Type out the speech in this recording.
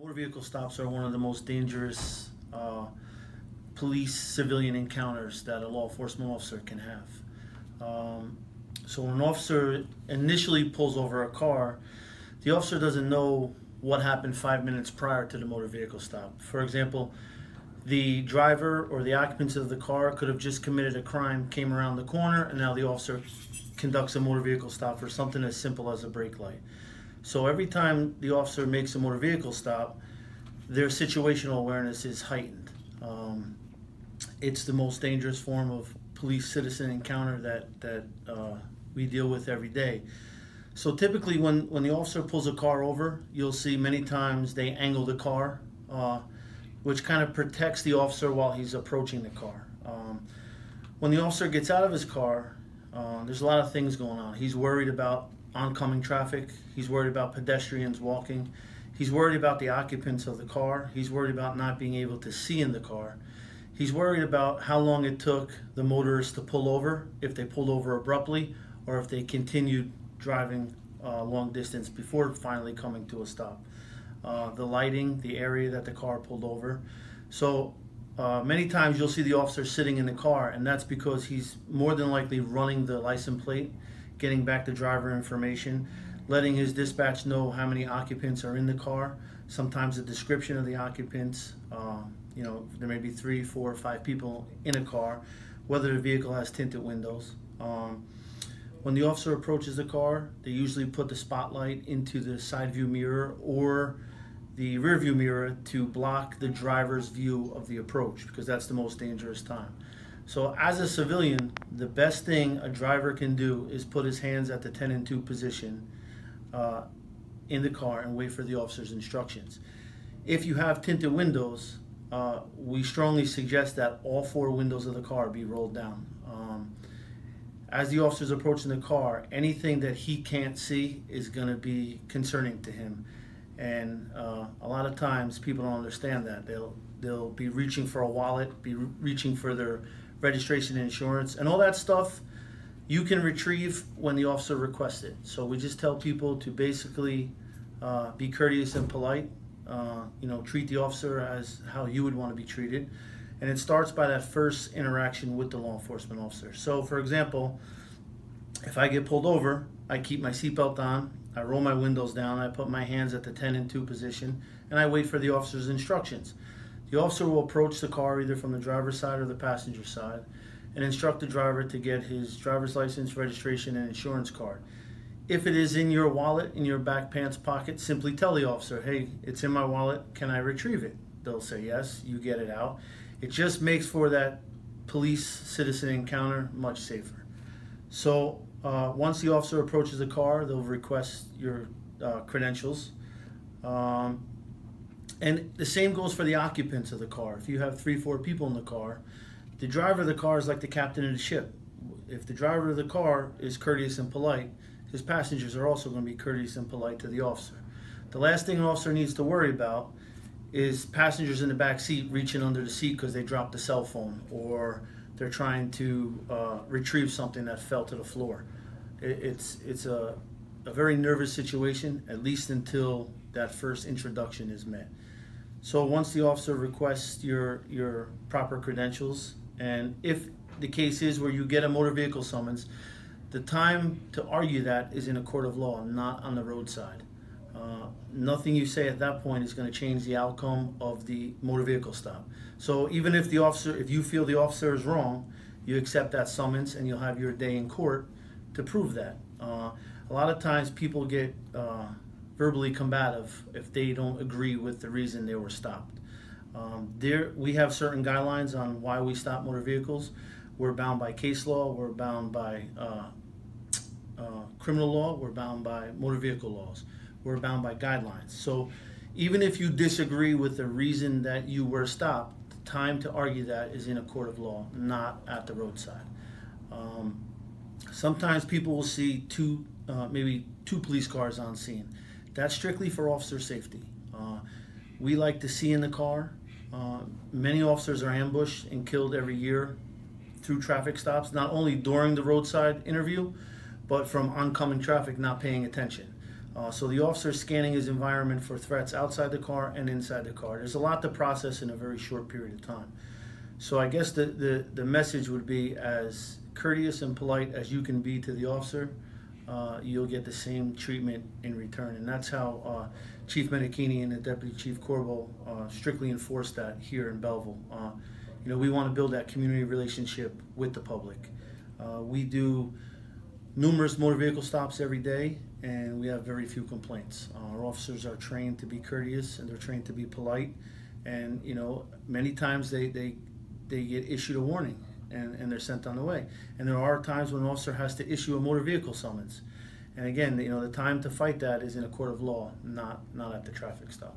Motor vehicle stops are one of the most dangerous police civilian encounters that a law enforcement officer can have. So when an officer initially pulls over a car, the officer doesn't know what happened 5 minutes prior to the motor vehicle stop. For example, the driver or the occupants of the car could have just committed a crime, came around the corner, and now the officer conducts a motor vehicle stop for something as simple as a brake light. So every time the officer makes a motor vehicle stop, their situational awareness is heightened. It's the most dangerous form of police-citizen encounter that we deal with every day. So typically when the officer pulls a car over, you'll see many times they angle the car, which kind of protects the officer while he's approaching the car. When the officer gets out of his car, there's a lot of things going on. He's worried about oncoming traffic. He's worried about pedestrians walking. He's worried about the occupants of the car. He's worried about not being able to see in the car. He's worried about how long it took the motorists to pull over, if they pulled over abruptly, or if they continued driving long distance before finally coming to a stop. The lighting, the area that the car pulled over. So many times you'll see the officer sitting in the car, and that's because he's more than likely running the license plate, getting back the driver information, letting his dispatch know how many occupants are in the car, sometimes a description of the occupants. There may be 3, 4, 5 people in a car, whether the vehicle has tinted windows. When the officer approaches the car, they usually put the spotlight into the side view mirror or the rear view mirror to block the driver's view of the approach, because that's the most dangerous time. So as a civilian, the best thing a driver can do is put his hands at the 10 and 2 position in the car and wait for the officer's instructions. If you have tinted windows, we strongly suggest that all 4 windows of the car be rolled down. As the officer's approaching the car, anything that he can't see is going to be concerning to him. And a lot of times people don't understand that. They'll be reaching for a wallet, be reaching for their registration and insurance, and all that stuff you can retrieve when the officer requests it. So we just tell people to basically be courteous and polite. Treat the officer as how you would want to be treated. And it starts by that first interaction with the law enforcement officer. So for example, if I get pulled over, I keep my seatbelt on, I roll my windows down, I put my hands at the 10 and 2 position, and I wait for the officer's instructions. The officer will approach the car either from the driver's side or the passenger side and instruct the driver to get his driver's license, registration, and insurance card. If it is in your wallet, in your back pants pocket, simply tell the officer, hey, it's in my wallet, can I retrieve it? They'll say yes, you get it out. It just makes for that police-citizen encounter much safer. So once the officer approaches the car, they'll request your credentials. And the same goes for the occupants of the car. If you have 3, 4 people in the car, the driver of the car is like the captain of the ship. If the driver of the car is courteous and polite, his passengers are also going to be courteous and polite to the officer. The last thing an officer needs to worry about is passengers in the back seat reaching under the seat because they dropped a cell phone or they're trying to retrieve something that fell to the floor. It's a very nervous situation, at least until that first introduction is met. So once the officer requests your proper credentials, and if the case is where you get a motor vehicle summons, the time to argue that is in a court of law, not on the roadside. Nothing you say at that point is going to change the outcome of the motor vehicle stop. So even if you feel the officer is wrong, you accept that summons and you'll have your day in court to prove that. A lot of times people get verbally combative if they don't agree with the reason they were stopped. We have certain guidelines on why we stop motor vehicles. We're bound by case law, we're bound by criminal law, we're bound by motor vehicle laws, we're bound by guidelines. So even if you disagree with the reason that you were stopped, the time to argue that is in a court of law, not at the roadside. Sometimes people will see maybe two police cars on scene. That's strictly for officer safety. We like to see in the car. Many officers are ambushed and killed every year through traffic stops, not only during the roadside interview, but from oncoming traffic not paying attention. So the officer is scanning his environment for threats outside the car and inside the car. There's a lot to process in a very short period of time. So I guess the message would be, as courteous and polite as you can be to the officer, you'll get the same treatment in return. And that's how Chief Menachini and the Deputy Chief Corbo strictly enforce that here in Belleville. We want to build that community relationship with the public. We do numerous motor vehicle stops every day, and we have very few complaints. Our officers are trained to be courteous, and they're trained to be polite. And many times they get issued a warning, and they're sent on the way. And there are times when an officer has to issue a motor vehicle summons. And again, the time to fight that is in a court of law, not at the traffic stop.